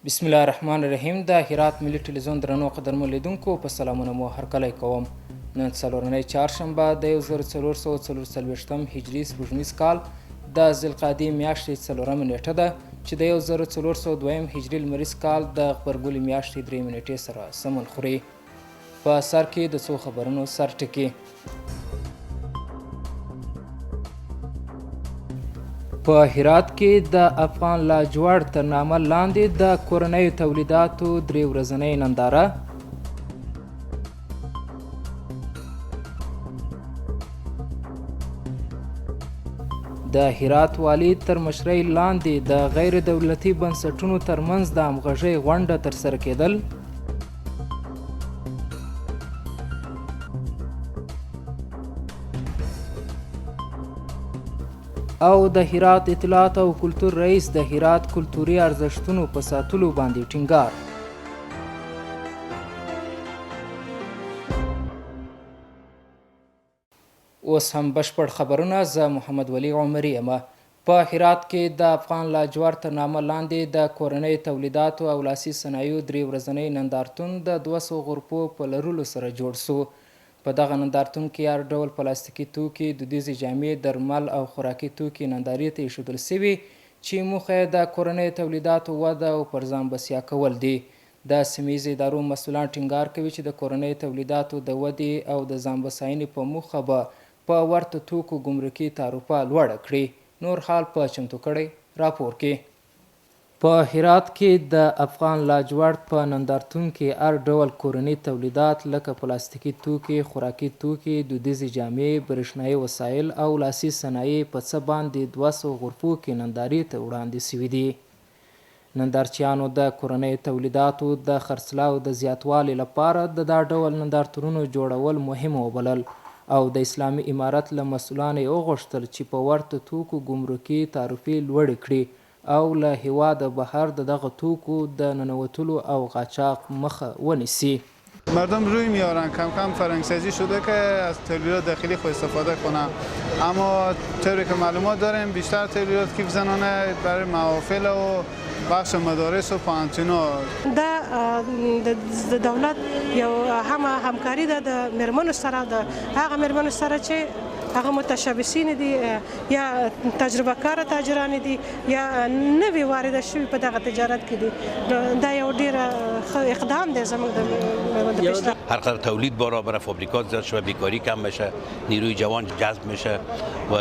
بسم الله الرحمن الرحیم. د هرات ملي ټلویزیون درنو قدرمنو لیدونکو په سلامونه مو هرکلی کوم. نن څلورنۍ چهارشنبه د 1444 هجري سپوږمیز کال د ذوالقعدې میاشتې 4مه نیټه ده چې د 1402 هجري لمریز کال د غبرګولي میاشتې 3 نیټې سره سمون خوري. په سر کې د څو خبرونو سرټکي. په هرات کې د افغان لاجورد تر نامه لاندې د کورنیو تولیداتو 3 ورځنۍ ننداره. د هرات والي تر مشرۍ لاندې د غیر دولتي بنسټونو ترمنځ د همغږۍ غونډه ترسره کېدل. او د هرات اطلاعات او کلتور رئیس د هرات کلتوري ارزښتونو په ساتلو باندې ټینګار. اوس هم بشپړ خبرونه. زه محمد ولی عمري یم. په هرات کې د افغان لاجورد تر نامه لاندې د کورنۍ تولیداتو او لاسي صنایعو 3 ورځنۍ نندارتون د 200 غرفو په لرلو سره جوړ سو. په دغه نندارتون کې هر ډول پلاستیکي توکي، دودیزې جامې، درمل او خوراکي توکي نندارې ته ایښودل سوي چې موخه یې د کورنیو تولیداتو وده او پر ځان بسیا کول دي. د سیمهیزو ادارو مسؤلان ټینګار کوي چې د کورنیو تولیداتو د ودې او د ځان بساینې په موخه به په ورته توکو ګمرکي تعرفه لوړه کړي. نور حال په چمتو کړی راپور کې. په هرات کې د افغان لاجورد په نندارتون کې هر ډول کورني تولیدات لکه پلاستیکي توکي، خوراکي توکي، دودیزې جامې، برېښنایي وسایل او لاسي صنایع په څه باندې 200 غرفو کې نندارې ته وړاندې سوي دي. نندارچیانو د کورنیو تولیداتو د خرڅلاو د زیاتوالي لپاره د دا ډول نندارتونونو جوړول مهم وبلل او د اسلامي امارت له مسؤلانو یې وغوښتل چې په ورته توکو ګمرکي تعرفې لوړې کړي او له هیواده بهر د دغه توکو د ننوتلو او قاچاق مخه ونیسي. مردم روی میارن، کم کم فرهنگسازی شده که از تولیدات داخلی خود استفاده کنن، اما طوری که معلومات داریم بیشتر تولیدات کیف زنانه برای محافل و بخش مدارس و پانتونا. د دولت یو همکاری ده د میرمنو سره، د هغه میرمنو سره چې هغه متشبثین دي یا تجربه کار تاجران دي یا نوی وارده شوي په دغه تجارت کې دي. دا یو ډیر اقدام دی زموږ د پیشرفت. هر قدر تولید برابر فابریکات زیاد شه، بیکاری کم بشه، نیروی جوان جذب میشه و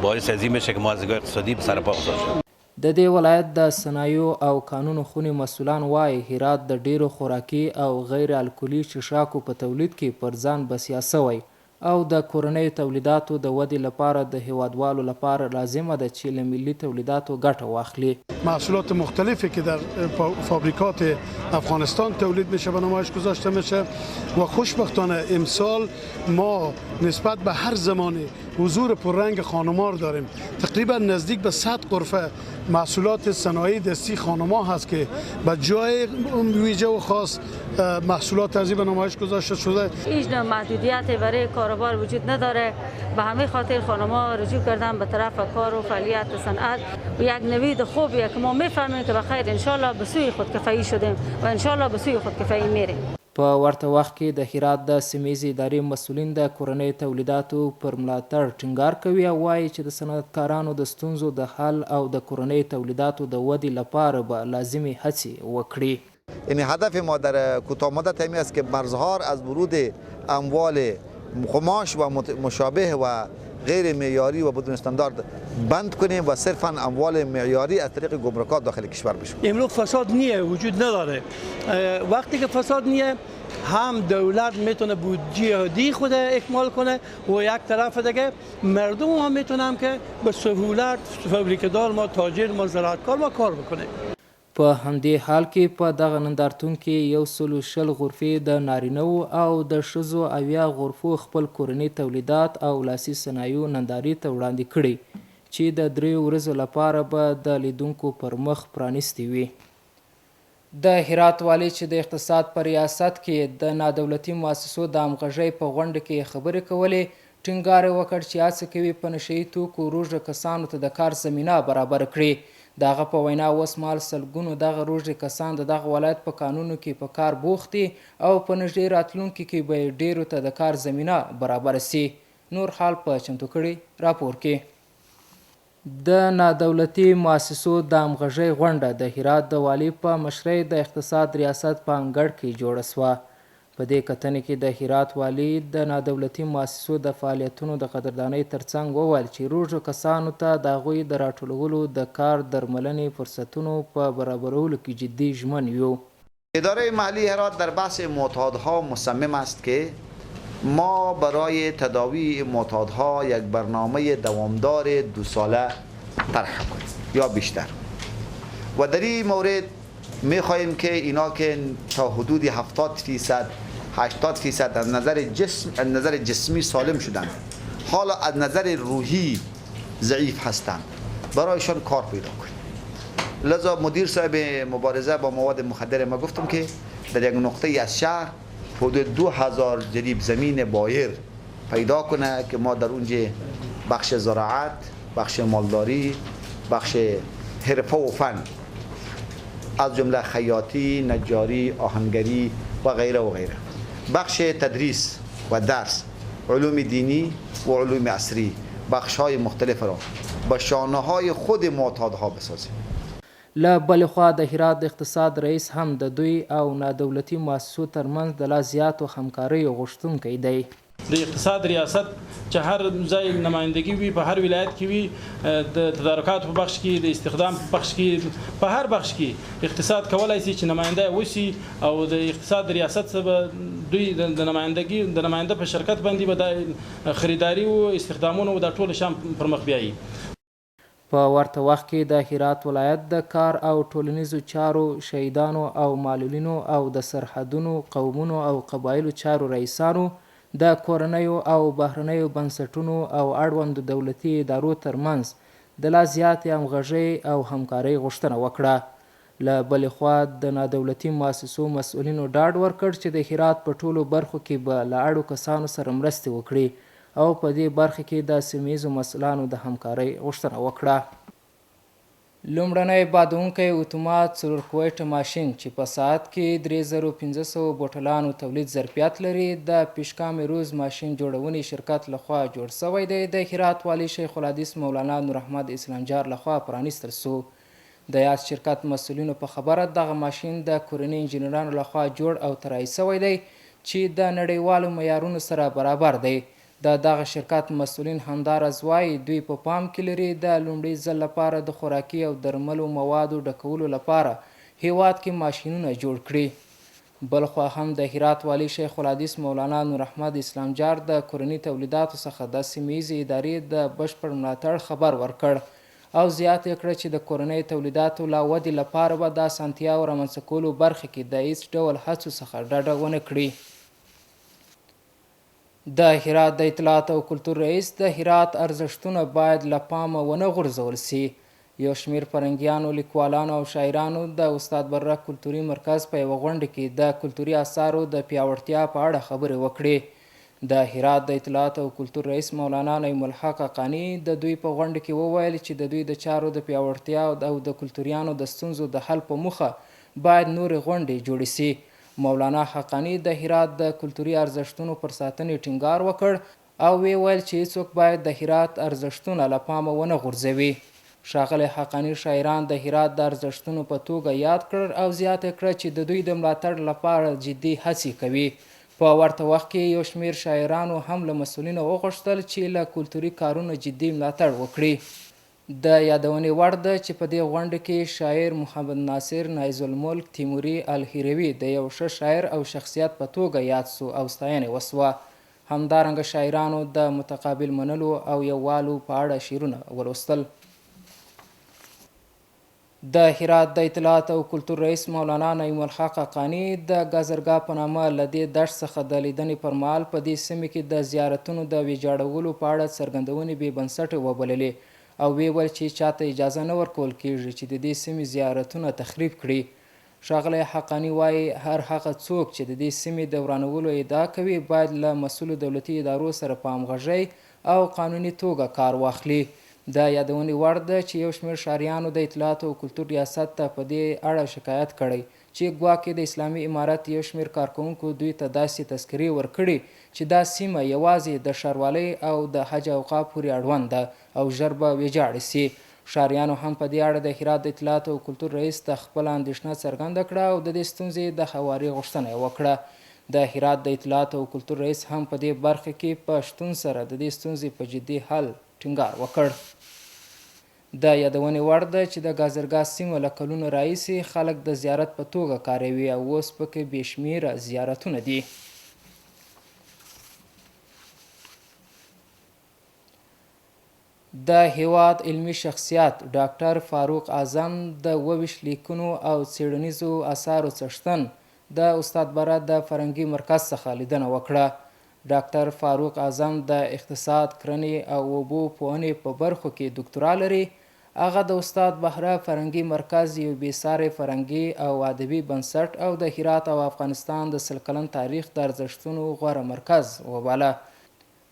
باعث از این میشه که موازنه اقتصادی به سر پا گذاشته شه. د دې ولایت د صنایعو او کانونو خونې مسؤلان وایي هرات د ډیرو خوراکي او غیر الکولي څښاکو په تولید کې پر ځان بسیا سوی او د کورنیو تولیداتو د ودې لپاره د هیوادوالو لپاره لازمه ده چې له ملي تولیداتو ګټه واخلي. محصولات مختلفی که در فابریکات افغانستان تولید میشه به نمایش گذاشته میشه و خوشبختانه امسال ما نسبت به هر زمانی حضور پررنگ خانمار داریم. تقریبا نزدیک به 100 غرفه محصولات صنایع دستی خانما هست که به جای ویژه و خاص محصولات از این به نمایش گذاشته شده. هیچ نوع محدودیتی برای کاروبار وجود نداره. به همه خاطر خانم‌ها رجوع کردن به طرف کار و فعالیت صنعت و یک نوید خوبیه که ما میفهمیم که بخیر انشالله به سوی خودکفایی شدیم و انشالله به سوی خودکفایی میریم. په ورته وخت کې د هرات د سیمهیزې ادارې مسؤلین د کورنیو تولیداتو پر ملاتړ ټینګار کوي او وایي چې د صنعتکارانو د ستونزو د حل او د کورنیو تولیداتو د ودې لپاره به لازمي هڅې وکړي. یعنی هدف ما در کوتاه مدت همین است که مرزها از ورود اموال خماش و مشابه و غیر معیاری و بدون استاندارد بند کنیم و صرفا اموال معیاری از طریق گمرکات داخل کشور بشه. امروز فساد نیه، وجود نداره. وقتی که فساد نیه هم دولت میتونه بودجه دی خود اکمال کنه و یک طرف دیگه مردم هم میتونن که به سهولت فابریکه‌دار ما، تاجر ما، زراعتکار ما کار بکنه. په همدې حال کې په دغه نندارتون کې 120 غرفې د نارینه‌و او د ښځو 80 غرفو خپل کورني تولیدات او لاسي صنایعو نندارې ته وړاندې کړي چې د 3 ورځو لپاره به د لیدونکو پر مخ پرانیستې وي. د هرات والي چې د اقتصاد په ریاست کې د نادولتي مؤسسو د همغږۍ په غونډه کې خبرې کولې، ټینګار یې وکړ چې هڅه کوي په نشه یي توکو روږده کسانو ته د کار زمینه برابره کړي. د هغه په وینا اوس مهال سلګونو دغه روږدي کسان د دغه ولایت په کانونو کې په کار بوخت دي او په نږدې راتلونکي کې به یې ډیرو ته د کار زمینه برابره سي. نور حال په چمتو کړي راپور کې. د نادولتي مؤسسو د همغږۍ غونډه د هرات د والي په مشرۍ د اقتصاد ریاست په انګړ کې جوړه سوه. په دې کتنې کې د هرات والي د نادولتي مؤسسو د فعالیتونو د قدردانۍ ترڅنګ وویل چې روږدو کسانو ته د هغوی د راټولولو د کار درملنې فرصتونو په برابرولو کې جدي ژمن یو. اداره محلی هرات در بحث معتادها مصمم است که ما برای تداوی معتادها یک برنامه دوامدار 2 ساله طرح کنیم یا بیشتر و در این مورد می خواهیم که اینا که تا حدود 70% 80% از نظر جسمی سالم شدند، حالا از نظر روحی ضعیف هستند، برایشان کار پیدا کنیم. لذا مدیر صاحب مبارزه با مواد مخدر ما گفتم که در یک نقطه از شهر حدود 2000 جریب زمین بایر پیدا کنه که ما در اونجا بخش زراعت، بخش مالداری، بخش حرفه و فن از جمله خیاطی، نجاری، آهنگری و غیره و غیره، بخش تدریس و درس، علوم دینی و علوم عصری، بخش های مختلف را به شانه های خود معتادها بسازیم. له بلې خوا د هرات د اقتصاد رئیس هم د دوی او نادولتي مؤسسو ترمنځ د لا زیاتو همکاریو غوښتونکی دی. د اقتصاد ریاست چې هر ځای نمایندګي وي، په هر ولایت کې وي، د تدارکاتو په بخش کې، د استخدام په بخش کې، په هر بخش کې اقتصاد کولای شي چې نماینده وشي او د اقتصاد ریاست څخه دوی د نماینده په شرکت باندې به د خریداري او استخدامونو د ټول شام پر مخ بیایي. په ورته وخت کې د هرات ولایت د کار او ټولنیزو چارو، شهیدانو او معلولینو او د سرحدونو، قومونو او قبایلو چارو رئیسانو د کورنیو او بهرنیو بنسټونو او اړوندو دولتي ادارو ترمنځ د لا زیاتې همغږۍ او همکارۍ غوښتنه وکړه. له بلې خوا د نادولتي مؤسسو مسؤلینو ډاډ ورکړ چې د هرات په ټولو برخو کې به له اړو کسانو سره مرستې وکړي او په دې برخه کې د سیمه ییزو مسؤلانو د همکارۍ غوښتنه وکړه. لومړنی بادونکی اتومات 4 کویټه ماشین چې په ساعت کې 3500 بوتلانو تولید ظرفیت لري د پیشکام روز ماشین جوړونې شرکت لخوا جوړ شوی دی. د هرات والی شیخ الحدیث مولانا نور احمد اسلامجار لخوا پرانیستل سو. د یاد شرکت مسؤلینو په خبره دغه ماشین د کورني انجینرانو لخوا جوړ او طراحي شوی دی چې د نړیوالو معیارونو سره برابر دی. د دغه شرکت مسؤلین همداراز وایي دوی په پام کې لري د لومړي ځل لپاره د خوراکي او درملو موادو ډکولو لپاره هیواد کې ماشینونه جوړ کړي. بلخوا هم د هرات والی شیخ الحدیث مولانا نور احمد اسلامجار د کورني تولیداتو څخه د سیمه ییزې ادارې د بشپړ ملاتړ خبر ورکړ او زیاته یې کړه چې د کورنۍ تولیداتو لا ودې لپاره به د اسانتیاو رامنځته کولو برخه کې د هیڅ ډول هڅو څخه ډډه ونه کړي. د هرات د اطلاعات او کلتور رئیس د هرات ارزښتونه باید له پامه ونه غورځول سي. یو شمیر فرهنګیانو، لیکوالانو او شاعرانو د استاد برک کلتوري مرکز په یوه غونډه کې د کلتوري اثارو د پیاوړتیا په اړه خبرې وکړې. د هرات د اطلاعات او کلتور رئیس مولانا نعیم الحق حقانی د دوی په غونډه کې وویل چې د دوی د چارو د پیاوړتیا او د کلتوریانو د ستونزو د حل په موخه باید نورې غونډې جوړې سي. مولانا حقانی د هرات د کلتوري ارزښتونو پر ساتنې ټینګار وکړ او ویل چې هیڅوک باید د هرات ارزښتونه له پامه ونه غورځوي. ښاغلی حقانی شاعران د هرات د ارزښتونو په توګه یاد کړل او زیاته کړه چې د دوی د ملاتړ لپاره جدي هڅې کوي. په ورته وخت کې یو شمیر شاعرانو هم له مسؤلینو وغوښتل چې له کلتوري کارونو جدي ملاتړ وکړي. د یادونې وړ ده چې په دې غونډه کې شاعر محمد ناصر نایز الملک تیموري الهروي د یو ښه شاعر او شخصیت په توګه یاد سو او ستاینه وسوه. همدارنګه شاعرانو د متقابل منلو او یووالو په اړه شعرونه ولوستل. د هرات د اطلاعات او کلتور رئیس مولانا نعیم الحق حقانی د ګازرګاه په نامه له دې دشت څخه د لیدنې پر مهال په دې سیمه کې د زیارتونو د ویجاړولو په اړه څرګندونې بې بنسټه وبللې او ویل چې چاته اجازه نه ورکول کیږي چې د دې سیمې زیارتونه تخریب کړي. ښاغلی حقانی وایي هر هغه څوک چې د دې سیمې د ورانولو ادعا کوي باید له مسؤلو دولتي ادارو سره په همغږۍ او قانوني توګه کار واخلي. د یادونې وړ ده چې یو شمېر ښاریانو د اطلاعاتو او کلتور ریاست ته په دې اړه شکایت کړی چې ګواکې د اسلامي امارت یو شمېر کارکوونکو دوی ته داسې تذکرې ورکړي چې دا سیمه یوازې د ښاروالۍ او د حج اوقاف پورې اړوند ده او ژر به ویجاړه سي. ښاریانو هم په دې اړه د هرات د اطلاعاتو او کلتور رئیس ته خپله اندېښنه څرګنده کړه او د دې ستونزې د هواري غوښتنه یې وکړه. د هرات د اطلاعاتو او کلتور رئیس هم په دې برخه کې په شتون سره د دې ستونزې په جدي حل ټینګار وکړ. د یادونې وړ ده چې د ګازرګاه سیمه له کلونو راهیسې خلک د زیارت په توګه کاروي او اوس پکې بې شمېره زیارتونه دي. د هیواد علمي شخصیت ډاکټر فاروق اعظم د 22 لیکنو او څیړنیزو اثارو څښتن د استاد بره د فرهنګي مرکز څخه لیدنه وکړه. ډاکټر فاروق اعظم د اقتصاد، کرنې او اوبو پوهنې په برخو کې دکتورا لري. هغه د استاد بهره فرهنګي مرکز یو بېساری فرهنګي او ادبي بنسټ او د هرات او افغانستان د 100 کلن تاریخ د ارزښتونو غوره مرکز وباله.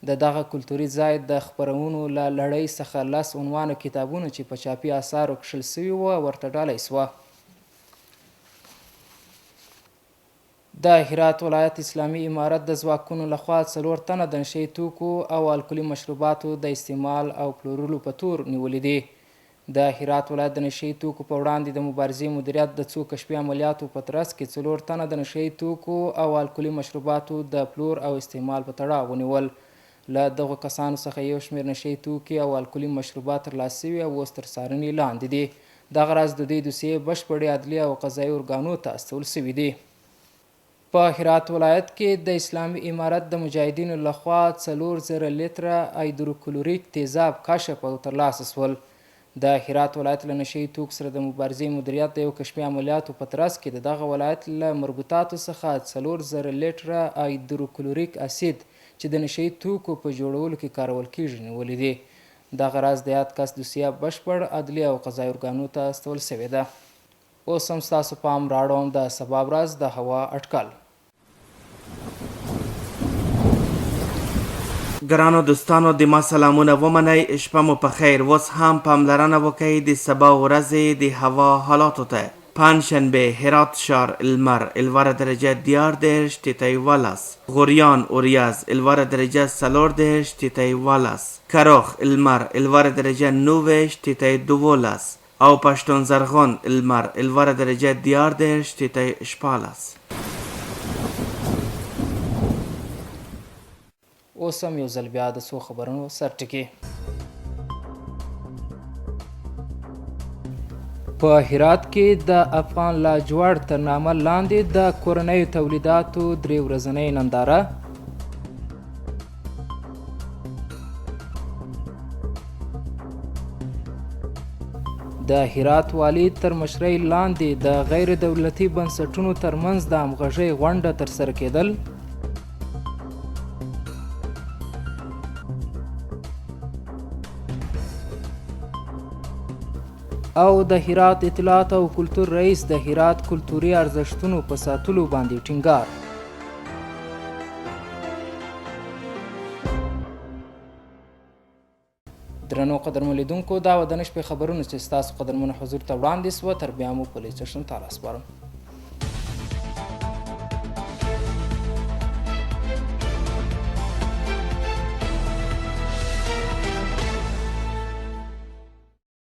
د دغه کلتوري ځای د خپرونو له لړۍ څخه 10 عنوانه کتابونه چې په چاپي اثارو کښل سوي وه ورته ډالۍ سوه. د هرات ولایت اسلامي امارت د ځواکونو لخوا 4 تنه د نشهیي توکو او الکولي مشروباتو د استعمال او پلورلو په تور نیولي دي. د هرات ولایت د نشهیي توکو په وړاندې د مبارزې مدیریت د څو کشفي عملیاتو په ترڅ کې 4 تنه د نشهیي توکو او الکولي مشروباتو د پلور او استعمال په تړاو ونیول. له دغو کسانو څخه یو شمېر نشهیي توکي او الکولي مشروبات ترلاسه شوي او اوس تر څارنې لاندې دي. دغه راز د دوی دوسیې بشپړې عدلیه او قضایي ارګانو ته استول سوي دي. په هرات ولایت کې د اسلامي امارت د مجاهدینو لخوا 4000 لیتره هایدروکلوریک تیزاب کشف او ترلاسه شول. د هرات ولایت له نشهیي توکو سره د مبارزې مدیریت د یو کشفي عملیاتو په ترڅ کې د دغه ولایت له مربوطاتو څخه 4000 لیتره هایدروکلوریک اسید چې د نشهیي توکو په جوړولو کې کارول کیږي نیولي دي. دغه راز د یاد کس دوسیه بشپړ عدلیه او قضایي ارګانو ته استول سوې ده. اوس هم ستاسو پام راړوم د سبا ورځ د هوا اټکل. ګرانو دوستانو د ما سلامونه ومنئ، شپه مو په خیر. اوس هم پاملرنه وکئ د سبا ورځې د هوا حالاتو ته. پنجشنبه هرات ښار لمر 11 درجه 14 تیتای ولس، غوریان اوریاز 11 درجه 14 تیتای ولس، کروخ لمر 11 درجه 9 تیتای 12 او پشتون زرغون لمر 11 درجه 14 تیتای 14. اوس هم یو ځل بیا د څو خبرونو سرټکي. په هرات کې د افغان لاجورد تر نامه لاندې د کورنیو تولیداتو 3 ورځنۍ ننداره. د هرات والي تر مشرۍ لاندې د غیر دولتي بنسټونو ترمنځ د همغږۍ غونډه ترسره کېدل. او د هرات اطلاعات او کلتور رئیس د هرات کلتوري ارزښتونو په ساتلو باندې ټینګار. درنو قدرمن لیدونکو، دا و د نن شپې خبرونه چې ستاسو قدرمنو حضور ته وړاندې سوه. تر بیا مو په لیست شتون ته راسپارم.